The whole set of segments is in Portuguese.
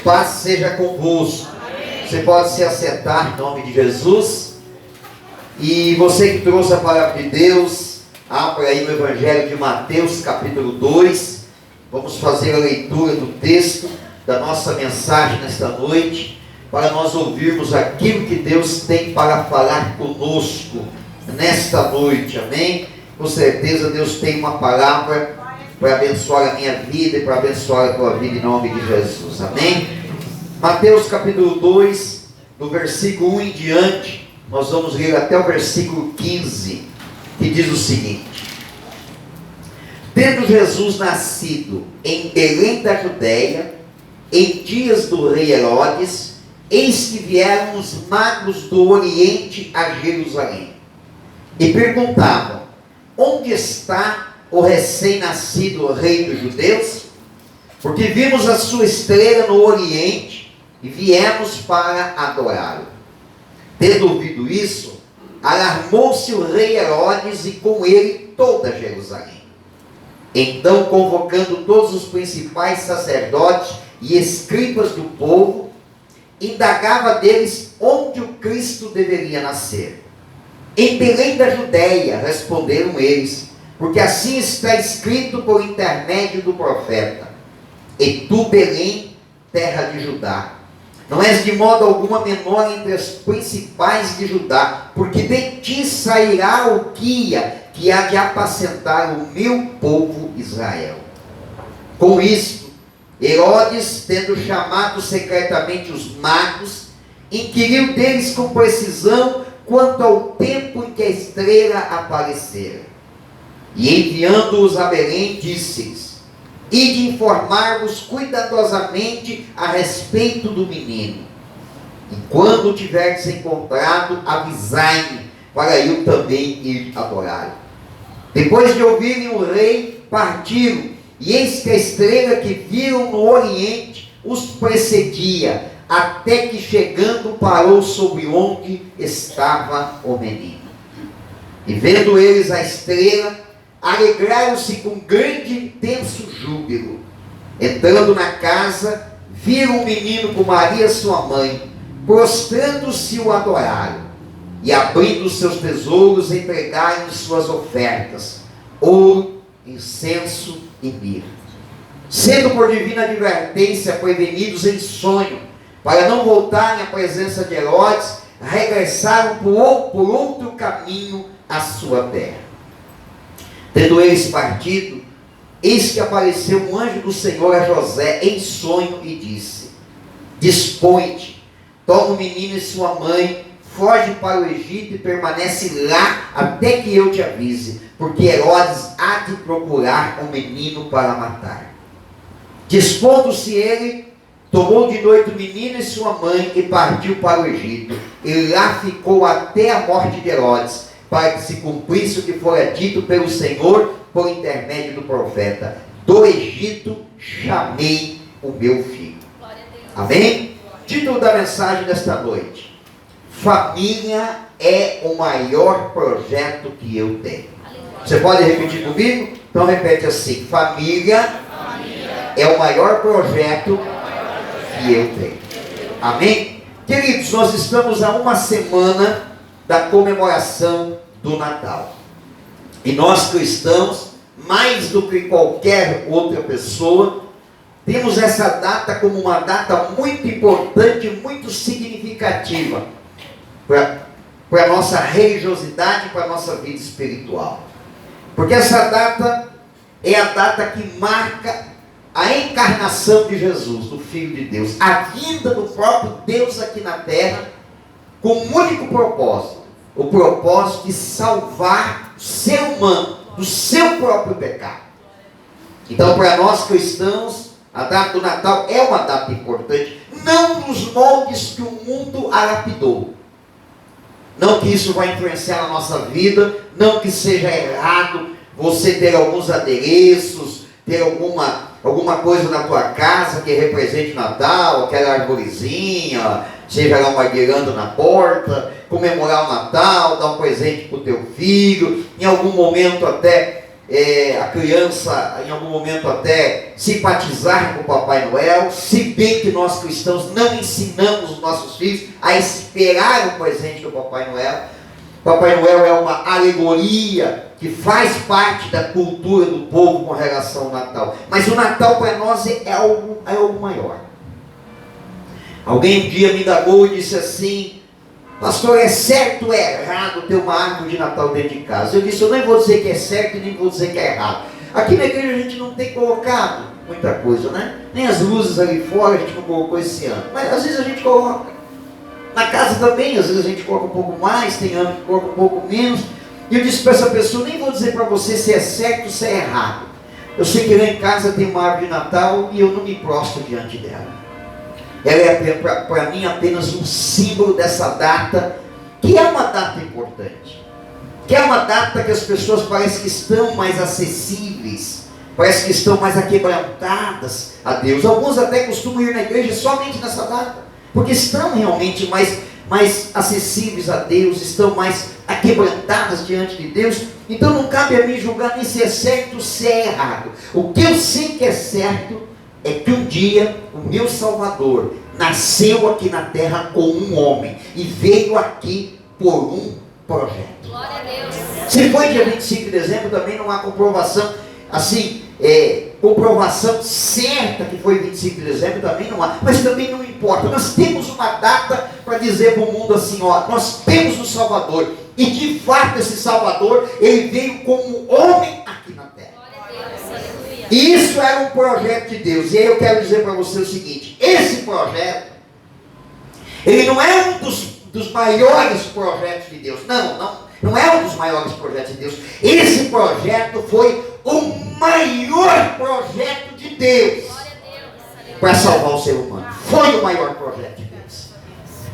Paz seja convosco. Amém. Você pode se assentar em nome de Jesus. E você que trouxe a palavra de Deus, abra aí no Evangelho de Mateus, capítulo 2. Vamos fazer a leitura do texto da nossa mensagem nesta noite, para nós ouvirmos aquilo que Deus tem para falar conosco nesta noite. Amém? Com certeza Deus tem uma palavra para abençoar a minha vida e para abençoar a tua vida em nome de Jesus. Amém? Mateus capítulo 2, do versículo 1 em diante, nós vamos ler até o versículo 15, que diz o seguinte: Tendo Jesus nascido em Belém da Judéia, em dias do rei Herodes, eis que vieram os magos do Oriente a Jerusalém, e perguntavam: onde está o recém-nascido rei dos judeus? Porque vimos a sua estrela no Oriente e viemos para adorá-lo. Tendo ouvido isso, alarmou-se o rei Herodes e com ele toda Jerusalém. Então, convocando todos os principais sacerdotes e escribas do povo, indagava deles onde o Cristo deveria nascer. Em Belém da Judéia, responderam eles, porque assim está escrito por intermédio do profeta: E tu, Belém, terra de Judá, não és de modo alguma menor entre as principais de Judá, porque de ti sairá o guia que há de apacentar o meu povo Israel. Com isto, Herodes, tendo chamado secretamente os magos, inquiriu deles com precisão quanto ao tempo em que a estrela aparecera. E enviando-os a Belém, disse-lhes: Ide informar-vos cuidadosamente a respeito do menino. E quando o tiverdes encontrado, avisai-me, para eu também ir adorá-lo. Depois de ouvirem o rei, partiram, e eis que a estrela que viram no Oriente os precedia, até que chegando parou sobre onde estava o menino. E vendo eles a estrela, alegraram-se com grande e intenso júbilo. Entrando na casa, viram o menino com Maria sua mãe, prostrando-se o adoraram, e abrindo seus tesouros, entregaram suas ofertas: ouro, incenso e mirra. Sendo por divina advertência prevenidos em sonho, para não voltarem à presença de Herodes, regressaram por outro caminho à sua terra. Tendo eles partido, eis que apareceu um anjo do Senhor a José em sonho e disse: Dispõe-te, toma o menino e sua mãe, foge para o Egito e permanece lá até que eu te avise, porque Herodes há de procurar o menino para matar. Dispondo-se ele, tomou de noite o menino e sua mãe e partiu para o Egito, e lá ficou até a morte de Herodes, para que se cumprisse o que fora dito pelo Senhor por intermédio do profeta: do Egito chamei o meu filho. Amém? Título da mensagem desta noite: família é o maior projeto que eu tenho. Você pode repetir comigo? Então repete assim: família é o maior projeto que eu tenho. Amém? Queridos, nós estamos a uma semana da comemoração do Natal. E nós cristãos, mais do que qualquer outra pessoa, temos essa data como uma data muito importante, muito significativa para a nossa religiosidade, para a nossa vida espiritual. Porque essa data é a data que marca a encarnação de Jesus, do Filho de Deus, a vinda do próprio Deus aqui na terra, com um único propósito: o propósito de salvar o ser humano do seu próprio pecado. Então, para nós cristãos, a data do Natal é uma data importante, não nos moldes que o mundo a lapidou. Não que isso vai influenciar na nossa vida, não que seja errado você ter alguns adereços, ter alguma coisa na tua casa que represente o Natal, aquela arvorezinha, seja lá uma guirlanda na porta, comemorar o Natal, dar um presente para o teu filho, em algum momento até a criança em algum momento até simpatizar com o Papai Noel, se bem que nós cristãos não ensinamos os nossos filhos a esperar o presente do Papai Noel. Papai Noel é uma alegoria que faz parte da cultura do povo com relação ao Natal. Mas o Natal para nós é algo maior. Alguém um dia me indagou e disse assim: pastor, é certo ou é errado ter uma árvore de Natal dentro de casa? Eu disse: eu nem vou dizer que é certo e nem vou dizer que é errado. Aqui na igreja a gente não tem colocado muita coisa, né? Nem as luzes ali fora a gente não colocou esse ano. Mas às vezes a gente coloca. Na casa também, às vezes a gente coloca um pouco mais, tem ano que coloca um pouco menos. E eu disse para essa pessoa: nem vou dizer para você se é certo ou se é errado. Eu sei que lá em casa tem uma árvore de Natal e eu não me prostro diante dela. Ela é para mim apenas um símbolo dessa data, que é uma data importante. Que é uma data que as pessoas parecem que estão mais acessíveis, parece que estão mais aquebrantadas a Deus. Alguns até costumam ir na igreja somente nessa data, porque estão realmente mais acessíveis a Deus, estão mais aquebrantadas diante de Deus. Então não cabe a mim julgar nem se é certo ou se é errado. O que eu sei que é certo é que um dia o meu Salvador nasceu aqui na terra como um homem e veio aqui por um projeto. Glória a Deus. Se foi dia 25 de dezembro, também não há comprovação, assim, comprovação certa que foi 25 de dezembro, também não há, mas também não importa. Nós temos uma data para dizer para o mundo assim: ó, nós temos um Salvador, e de fato esse Salvador, ele veio como homem aqui na terra. Glória a Deus. Aleluia. E isso era um projeto de Deus. E aí eu quero dizer para você o seguinte: esse projeto, ele não é um dos maiores projetos de Deus. Não é um dos maiores projetos de Deus. Esse projeto foi o maior projeto de Deus para salvar o ser humano. Foi o maior projeto de Deus.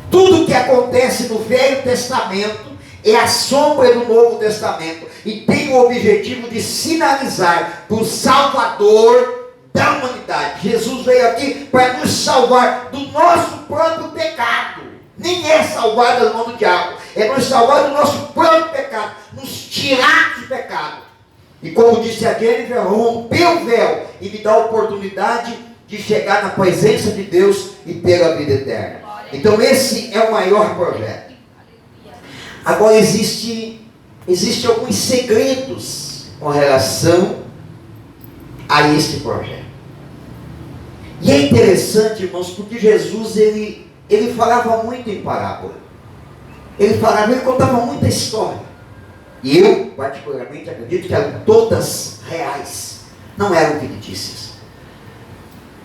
Tudo que acontece no Velho Testamento é a sombra do Novo Testamento e tem o objetivo de sinalizar para o Salvador da humanidade. Jesus veio aqui para nos salvar do nosso próprio pecado. Nem é salvar das mãos do diabo, é nos salvar do nosso próprio pecado, nos tirar do pecado. E como disse a Jennifer, romper o véu e me dar a oportunidade de chegar na presença de Deus e ter a vida eterna. Então esse é o maior projeto. Agora existe alguns segredos com relação a este projeto. E é interessante, irmãos, porque Jesus ele falava muito em parábola. Ele contava muita história. E eu, particularmente, acredito que eram todas reais. Não eram fictícias.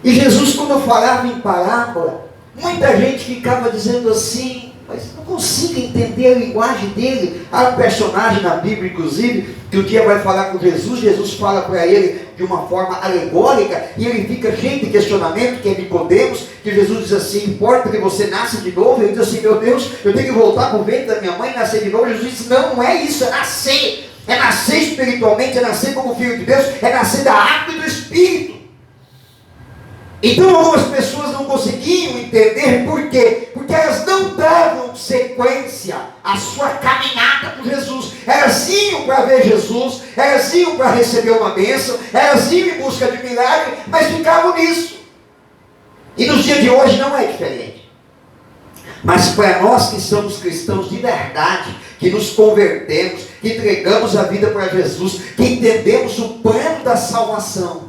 E Jesus, quando falava em parábola, muita gente ficava dizendo assim: mas não consigo entender a linguagem dele. Há um personagem na Bíblia, inclusive, que um dia vai falar com Jesus. Jesus fala para ele de uma forma alegórica, e ele fica cheio de questionamento, que é Nicodemos, que Jesus diz assim: importa que você nasça de novo? Ele diz assim: meu Deus, eu tenho que voltar para o ventre da minha mãe e nascer de novo? Jesus disse: não é isso, é nascer. É nascer espiritualmente, é nascer como filho de Deus, é nascer da água e do Espírito. Então algumas pessoas não conseguiam entender por quê? Porque elas não davam sequência à sua caminhada com Jesus. Elas iam para ver Jesus, elas iam para receber uma bênção, elas iam em busca de milagre, mas ficavam nisso. E nos dias de hoje não é diferente. Mas para nós que somos cristãos de verdade, que nos convertemos, que entregamos a vida para Jesus, que entendemos o plano da salvação,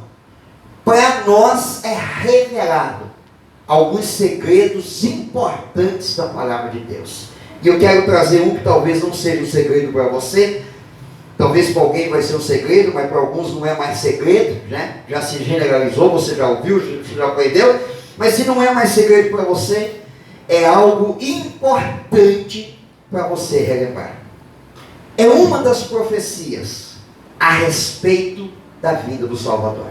para nós é revelado alguns segredos importantes da palavra de Deus. E eu quero trazer um que talvez não seja um segredo para você, talvez para alguém vai ser um segredo, mas para alguns não é mais segredo, né? Já se generalizou, você já ouviu, você já aprendeu. Mas se não é mais segredo para você, é algo importante para você relembrar. É uma das profecias a respeito da vinda do Salvador.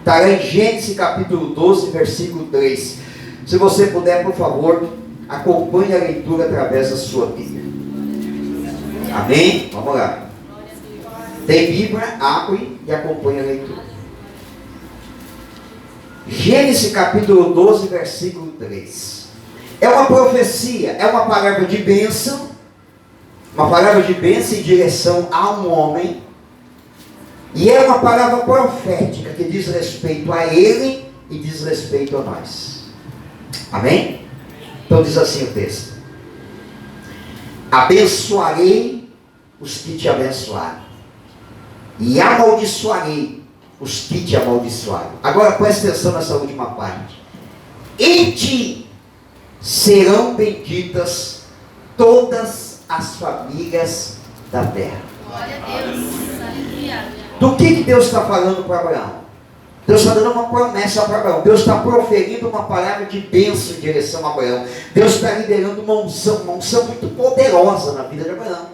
Está lá em Gênesis capítulo 12, versículo 3. Se você puder, por favor, acompanhe a leitura através da sua Bíblia. Amém? Vamos lá. Tem Bíblia, abre e acompanhe a leitura. Gênesis capítulo 12, versículo 3. É uma profecia, é uma palavra de bênção. Uma palavra de bênção em direção a um homem E é uma palavra profética que diz respeito a ele e diz respeito a nós. Amém? Então diz assim o texto: abençoarei os que te abençoarem, e amaldiçoarei os que te amaldiçoarem. Agora preste atenção nessa última parte. Em ti serão benditas todas as famílias da terra. Glória a Deus. Aleluia. Do que Deus está falando para Abraão? Deus está dando uma promessa para Abraão. Deus está proferindo uma palavra de bênção em direção a Abraão. Deus está liberando uma unção muito poderosa na vida de Abraão.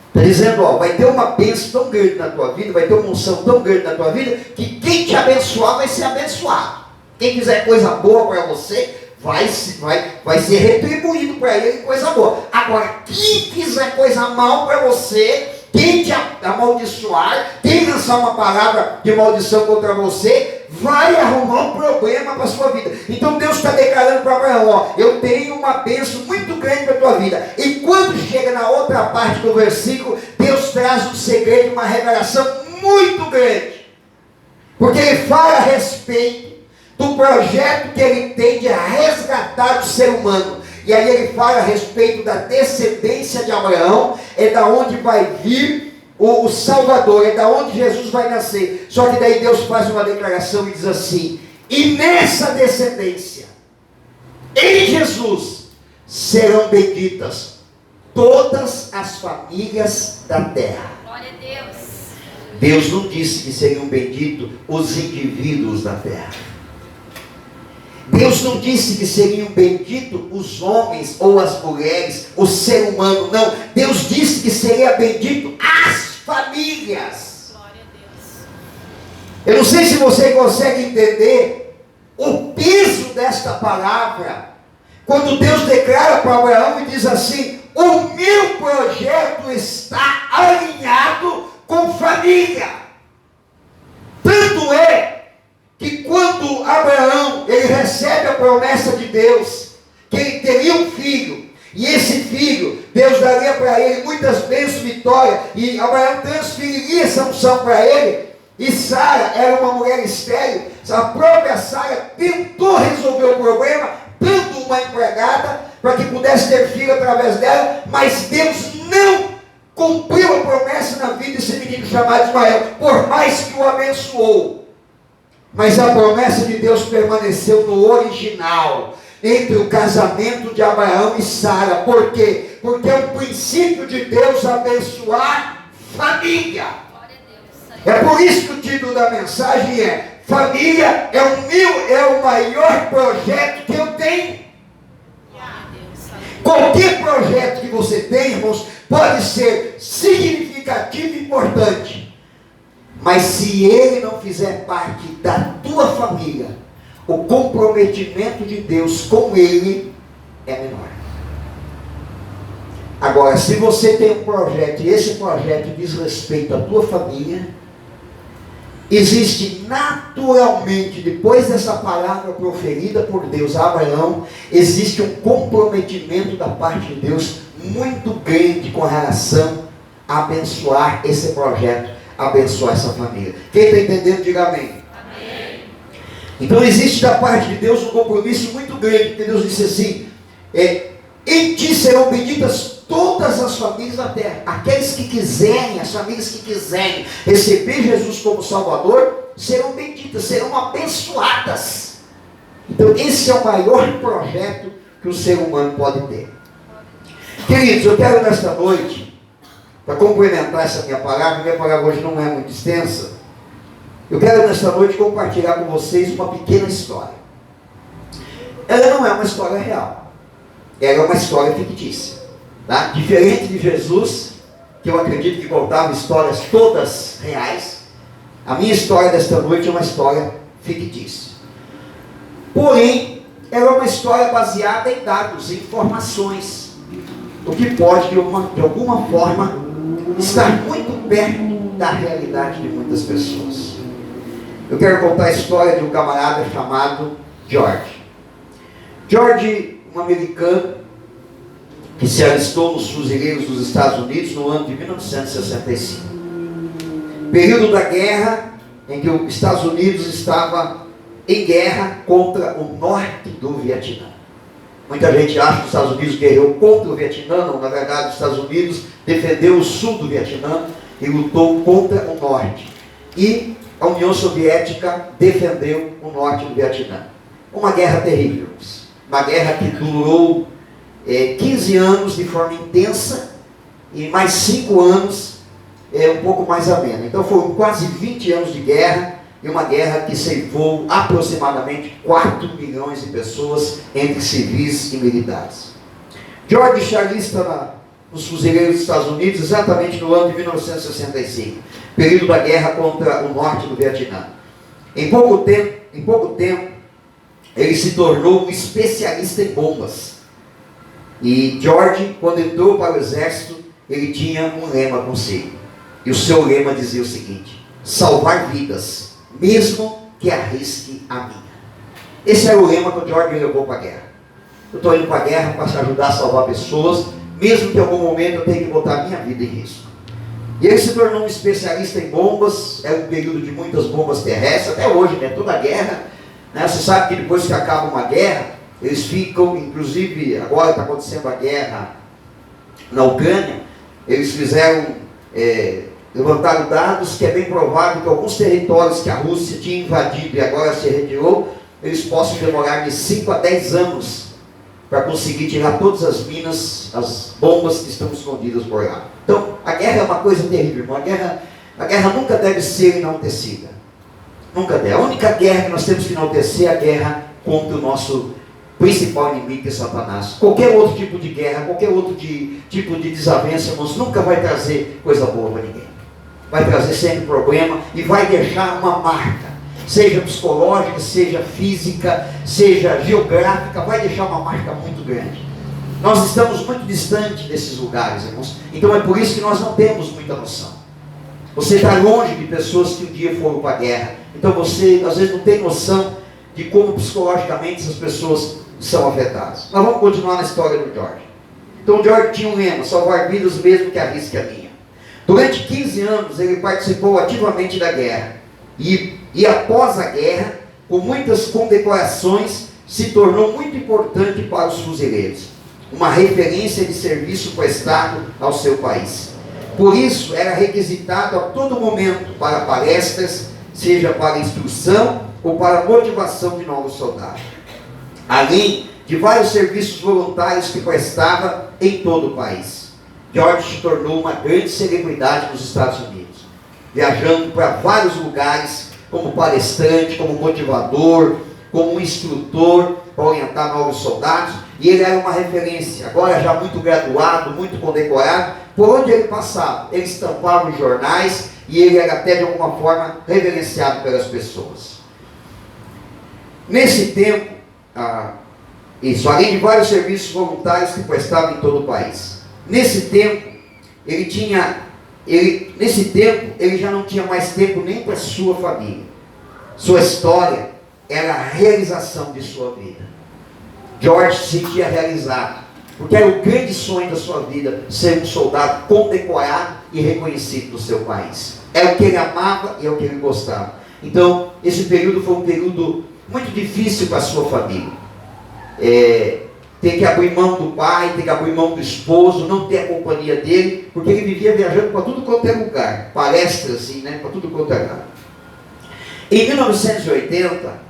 Está dizendo, ó, vai ter uma bênção tão grande na tua vida, vai ter uma unção tão grande na tua vida, que quem te abençoar vai ser abençoado. Quem fizer coisa boa para você, vai ser retribuído para ele coisa boa. Agora, quem fizer coisa mal para você, quem te amaldiçoar, quem lançar uma palavra de maldição contra você, vai arrumar um problema para a sua vida. Então Deus está declarando para Abraão, ó, eu tenho uma bênção muito grande para a tua vida. E quando chega na outra parte do versículo, Deus traz um segredo, uma revelação muito grande. Porque ele fala a respeito do projeto que ele tem de resgatar o ser humano. E aí ele fala a respeito da descendência de Abraão, é da onde vai vir o Salvador, é da onde Jesus vai nascer. Só que daí Deus faz uma declaração e diz assim: e nessa descendência, em Jesus, serão benditas todas as famílias da terra. Glória a Deus. Deus não disse que seriam benditos os indivíduos da terra. Deus não disse que seriam benditos os homens ou as mulheres, o ser humano, não. Deus disse que seria bendito as famílias. Glória a Deus. Eu não sei se você consegue entender o peso desta palavra, quando Deus declara para Abraão e diz assim: o meu projeto está alinhado com família. Tanto é que quando Abraão ele recebe a promessa de Deus, que ele teria um filho, e esse filho, Deus daria para ele muitas bênçãos, vitória, e Abraão transferiria essa unção para ele, e Sara era uma mulher estéril, a própria Sara tentou resolver o problema, dando uma empregada, para que pudesse ter filho através dela, mas Deus não cumpriu a promessa na vida desse menino chamado Ismael, por mais que o abençoou. Mas a promessa de Deus permaneceu no original, entre o casamento de Abraão e Sara. Por quê? Porque é um princípio de Deus abençoar família. É por isso que o título da mensagem é: família é o maior projeto que eu tenho. Qualquer projeto que você tem, irmãos, pode ser significativo e importante. Mas se ele não fizer parte da tua família, o comprometimento de Deus com ele é menor. Agora, se você tem um projeto e esse projeto diz respeito à tua família, existe naturalmente, depois dessa palavra proferida por Deus a Abraão, existe um comprometimento da parte de Deus muito grande com relação a abençoar esse projeto, abençoar essa família. Quem está entendendo, diga amém. Amém. Então existe da parte de Deus um compromisso muito grande, porque Deus disse assim: em ti serão benditas todas as famílias da terra. Aqueles que quiserem, as famílias que quiserem receber Jesus como Salvador, serão benditas, serão abençoadas. Então esse é o maior projeto que o ser humano pode ter. Queridos, eu quero nesta noite, para complementar essa minha palavra hoje não é muito extensa, eu quero nesta noite compartilhar com vocês uma pequena história. Ela não é uma história real, ela é uma história fictícia, tá? Diferente de Jesus, que eu acredito que contava histórias todas reais, a minha história desta noite é uma história fictícia. Porém, ela é uma história baseada em dados, em informações, o que pode de alguma forma estar muito perto da realidade de muitas pessoas. Eu quero contar a história de um camarada chamado George. George, um americano que se alistou nos Fuzileiros dos Estados Unidos no ano de 1965. Período da guerra em que os Estados Unidos estava em guerra contra o norte do Vietnã. Muita gente acha que os Estados Unidos guerreou contra o Vietnã. Não, na verdade, os Estados Unidos defendeu o sul do Vietnã e lutou contra o norte. E a União Soviética defendeu o norte do Vietnã. Uma guerra terrível. Uma guerra que durou 15 anos de forma intensa e mais 5 anos um pouco mais amena. Então foram quase 20 anos de guerra, e uma guerra que ceifou aproximadamente 4 milhões de pessoas entre civis e militares. George se alista nos fuzileiros dos Estados Unidos exatamente no ano de 1965, período da guerra contra o norte do Vietnã. Em pouco tempo, ele se tornou um especialista em bombas. E George, quando entrou para o exército, ele tinha um lema consigo. E o seu lema dizia o seguinte: salvar vidas, mesmo que arrisque a minha. Esse era o lema que o George levou para a guerra. Eu estou indo para a guerra para ajudar a salvar pessoas, mesmo que em algum momento eu tenha que botar a minha vida em risco. E ele se tornou um especialista em bombas. Era um período de muitas bombas terrestres, até hoje, né? Toda guerra, né? Você sabe que depois que acaba uma guerra, eles ficam, inclusive agora está acontecendo a guerra na Ucrânia, eles levantaram dados que é bem provável que alguns territórios que a Rússia tinha invadido e agora se retirou, eles possam demorar de 5 a 10 anos para conseguir tirar todas as minas, as bombas que estão escondidas por lá. Então, a guerra é uma coisa terrível, irmão. A guerra nunca deve ser enaltecida. Nunca deve. A única guerra que nós temos que enaltecer é a guerra contra o nosso principal inimigo, que é Satanás. Qualquer outro tipo de guerra, qualquer outro tipo de desavença, irmãos, nunca vai trazer coisa boa para ninguém. Vai trazer sempre problema e vai deixar uma marca, seja psicológica, seja física, seja geográfica, vai deixar uma marca muito grande. Nós estamos muito distantes desses lugares, irmãos. Então é por isso que nós não temos muita noção. Você está longe de pessoas que um dia foram para a guerra. Então você às vezes não tem noção de como psicologicamente essas pessoas são afetadas. Mas vamos continuar na história do George. Então o George tinha um lema: salvar vidas mesmo que arrisque a minha. Durante 15 anos ele participou ativamente da guerra. E após a guerra, com muitas condecorações, se tornou muito importante para os fuzileiros. Uma referência de serviço prestado ao seu país. Por isso, era requisitado a todo momento para palestras, seja para instrução ou para motivação de novos soldados. Além de vários serviços voluntários que prestava em todo o país. George se tornou uma grande celebridade nos Estados Unidos, viajando para vários lugares como palestrante, como motivador, como instrutor para orientar novos soldados, e ele era uma referência, agora já muito graduado, muito condecorado. Por onde ele passava, ele estampava os jornais e ele era até de alguma forma reverenciado pelas pessoas. Nesse tempo, além de vários serviços voluntários que prestava em todo o país. Nesse tempo, ele já não tinha mais tempo nem para sua família. Sua história era a realização de sua vida. George se sentia realizado, porque era o grande sonho da sua vida, ser um soldado condecorado e reconhecido do seu país. Era o que ele amava e é o que ele gostava. Então, esse período foi um período muito difícil para a sua família. Ter que abrir mão do pai, ter que abrir mão do esposo, não ter a companhia dele, porque ele vivia viajando para tudo quanto é lugar, palestras assim, né, para tudo quanto é lugar. Em 1980,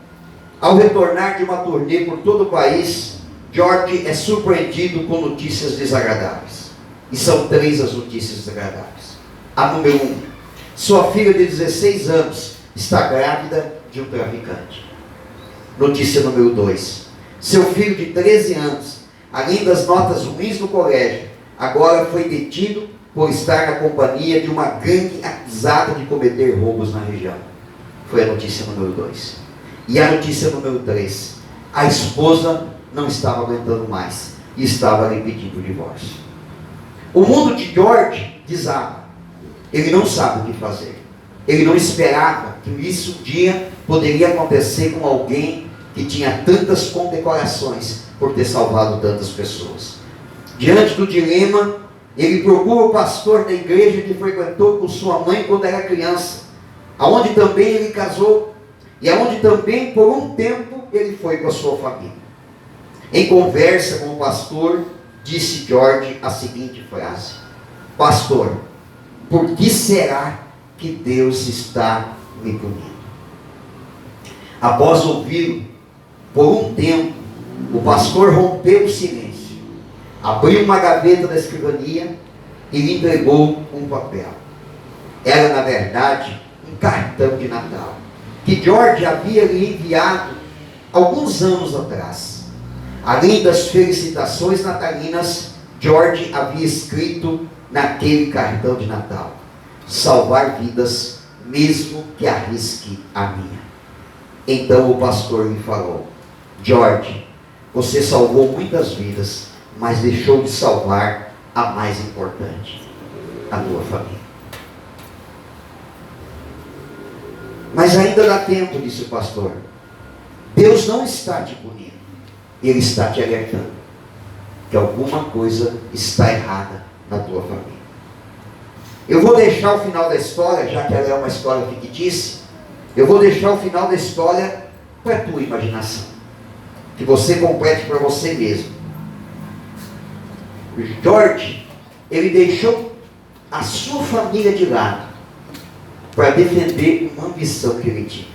ao retornar de uma turnê por todo o país, George é surpreendido com notícias desagradáveis. E são 3 as notícias desagradáveis. A número 1, sua filha de 16 anos está grávida de um traficante. Notícia número 2, seu filho de 13 anos, além das notas ruins no colégio, agora foi detido por estar na companhia de uma gangue acusada de cometer roubos na região. Foi a notícia número 2. E a notícia número 3, a esposa não estava aguentando mais e estava lhe pedindo o divórcio. O mundo de George desaba. Ele não sabe o que fazer. Ele não esperava que isso um dia poderia acontecer com alguém que tinha tantas condecorações por ter salvado tantas pessoas. Diante do dilema, Ele procura o pastor da igreja que frequentou com sua mãe quando era criança, aonde também ele casou, e aonde também por um tempo ele foi com a sua família. Em conversa com o pastor, disse George a seguinte frase: pastor, por que será que Deus está me punindo? Após ouvi-lo, por um tempo, o pastor rompeu o silêncio, abriu uma gaveta da escrivania e lhe entregou um papel. Era, na verdade, um cartão de Natal, que George havia lhe enviado alguns anos atrás. Além das felicitações natalinas, George havia escrito naquele cartão de Natal: salvar vidas, mesmo que arrisque a minha. Então o pastor lhe falou: George, você salvou muitas vidas, mas deixou de salvar a mais importante, a tua família. Mas ainda dá tempo, disse o pastor. Deus não está te punindo, Ele está te alertando que alguma coisa está errada na tua família. Eu vou deixar o final da história, já que ela é uma história fictícia, eu vou deixar o final da história para a tua imaginação, que você complete para você mesmo. George, ele deixou a sua família de lado para defender uma ambição que ele tinha.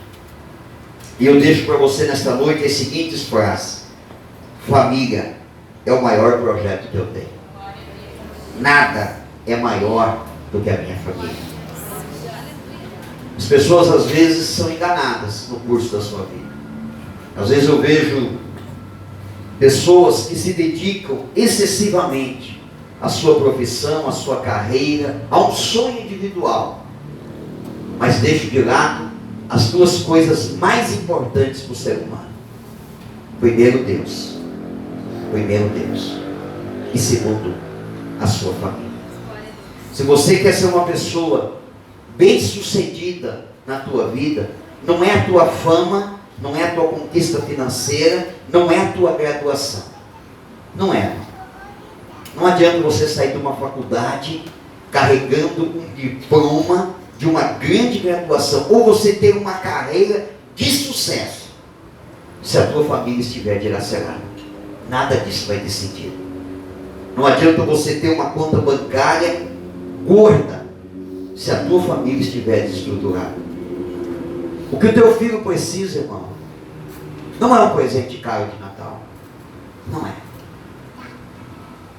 E eu deixo para você nesta noite as seguintes frases: família é o maior projeto que eu tenho. Nada é maior do que a minha família. As pessoas às vezes são enganadas no curso da sua vida. Às vezes eu vejo pessoas que se dedicam excessivamente à sua profissão, à sua carreira, a um sonho individual, mas deixam de lado as duas coisas mais importantes para o ser humano: primeiro Deus, e segundo, a sua família. Se você quer ser uma pessoa bem-sucedida na tua vida, não é a tua fama, não é a tua conquista financeira, não é a tua graduação. Não é. Não adianta você sair de uma faculdade carregando um diploma de uma grande graduação, ou você ter uma carreira de sucesso, se a tua família estiver dilacerada. Nada disso vai ter sentido. Não adianta você ter uma conta bancária gorda, se a tua família estiver desestruturada. O que o teu filho precisa, irmão, não é um presente caro de Natal. Não é.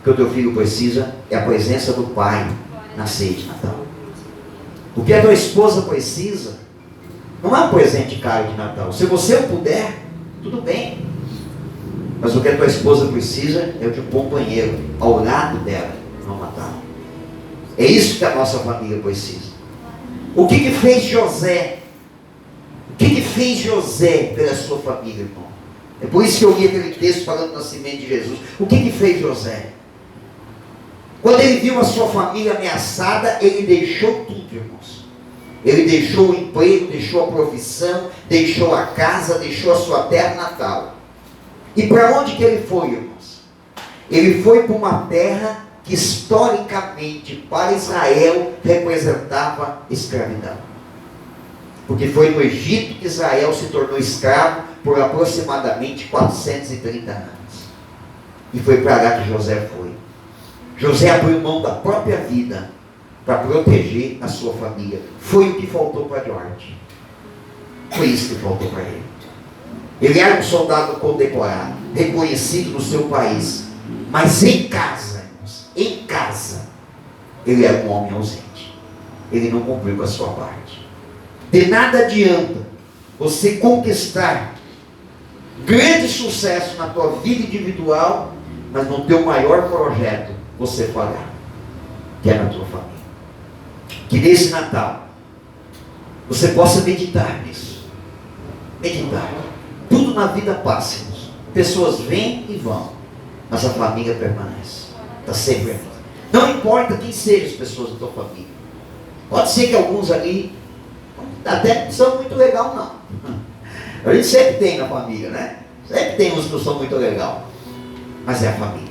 O que o teu filho precisa é a presença do pai na ceia de Natal. O que a tua esposa precisa não é um presente caro de Natal. Se você o puder, tudo bem. Mas o que a tua esposa precisa é de um companheiro ao lado dela no Natal. É isso que a nossa família precisa. O que fez José? O que fez José pela sua família, irmão? É por isso que eu li aquele texto falando do nascimento de Jesus. O que fez José? Quando ele viu a sua família ameaçada, ele deixou tudo, irmãos. Ele deixou o emprego, deixou a profissão, deixou a casa, deixou a sua terra natal. E para onde que ele foi, irmãos? Ele foi para uma terra que historicamente para Israel representava escravidão. Porque foi no Egito que Israel se tornou escravo por aproximadamente 430 anos. E foi para lá que José foi. José abriu mão da própria vida para proteger a sua família. Foi o que faltou para George. Foi isso que faltou para ele. Ele era um soldado condecorado, reconhecido no seu país, mas em casa, ele era um homem ausente. Ele não cumpriu com a sua parte. De nada adianta você conquistar grande sucesso na tua vida individual, mas no teu maior projeto você falhar, que é na tua família. Que nesse Natal você possa meditar nisso. Meditar. Tudo na vida passa, irmãos. Pessoas vêm e vão, mas a família permanece. Está sempre ali. Não importa quem sejam as pessoas da tua família. Pode ser que alguns ali até não são muito legal, não. A gente sempre tem na família, né? Sempre tem uns que não são muito legal. Mas é a família.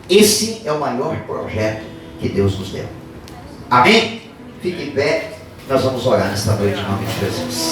Esse é o maior projeto que Deus nos deu. Amém? Fique em pé, nós vamos orar nesta noite em nome de Jesus.